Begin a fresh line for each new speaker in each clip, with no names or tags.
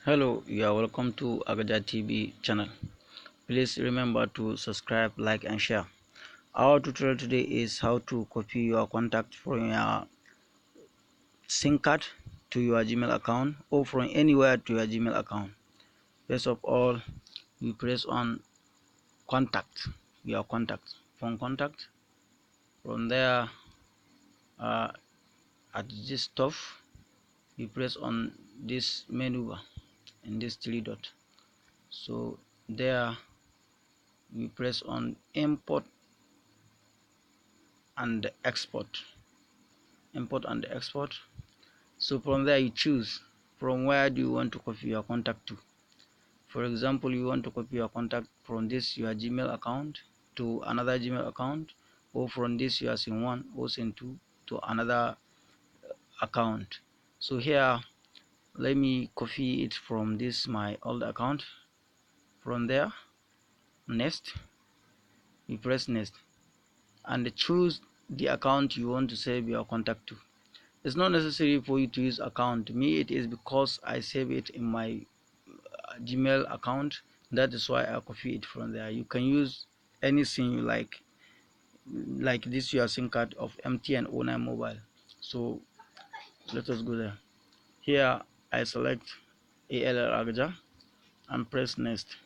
Hello, you are welcome to Agaja TV channel. Please remember to subscribe, like and share. Our tutorial today is how to copy your contact from your SIM card to your Gmail account or from anywhere to your Gmail account. First of all, you press on contact, your contact. From contact, from there uh, at this top, you press on this menu bar in this three dot. So there you press on import and export. So from there you choose from where do you want to copy your contact to. For example, you want to copy your contact from this your Gmail account to another Gmail account, or from this your SIM1 or SIM2 to another account. So here let me copy it from this my old account. From there, next, you press next and choose the account you want to save your contact to. It's not necessary for you to use account. Me, it is because I save it in my Gmail account. That is why I copy it from there. You can use anything you like this your SIM card of MTN 09 mobile. So let us go there. Here I select ALL Agaja and press next.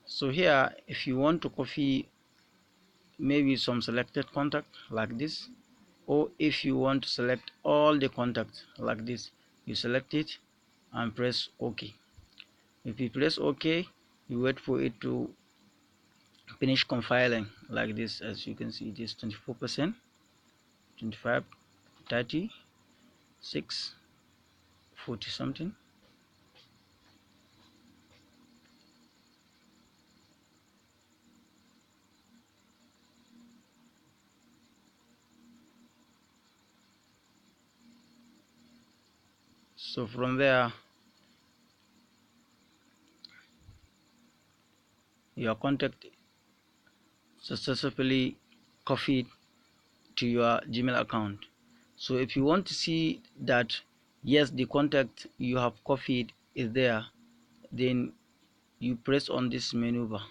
So here, if you want to copy maybe some selected contact like this, or if you want to select all the contacts like this, you select it and press OK. If you press OK, you wait for it to finish compiling like this. As you can see, it is 24%, 25, 30, 6, 40 something. So from there, your contact successfully copied to your Gmail account. So if you want to see that yes, the contact you have copied is there, then you press on this menu bar.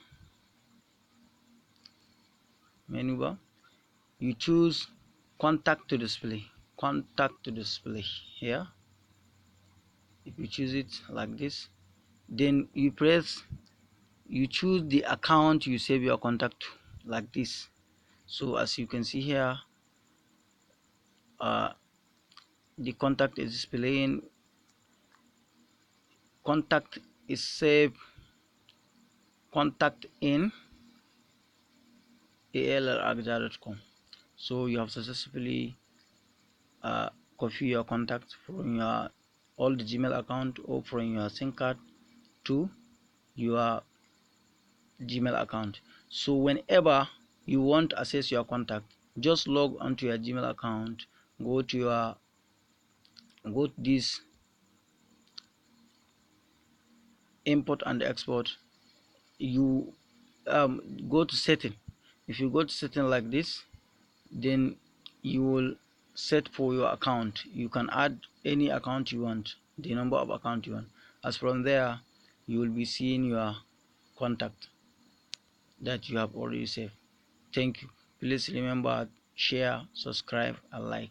You choose contact to display here. If you choose it like this, then you choose the account you save your contact to like this. So as you can see here, the contact is displaying. Contact is saved contact in allagja.com. So you have successfully copy your contact from your old Gmail account or from your SIM card to your Gmail account. So whenever you want to access your contact, just log onto your Gmail account, go to this import and export. You go to setting. If you go to setting like this, then you will set for your account. You can add any account you want, the number of account you want. As from there, you will be seeing your contact that you have already saved. Thank you. Please remember, share, subscribe and like.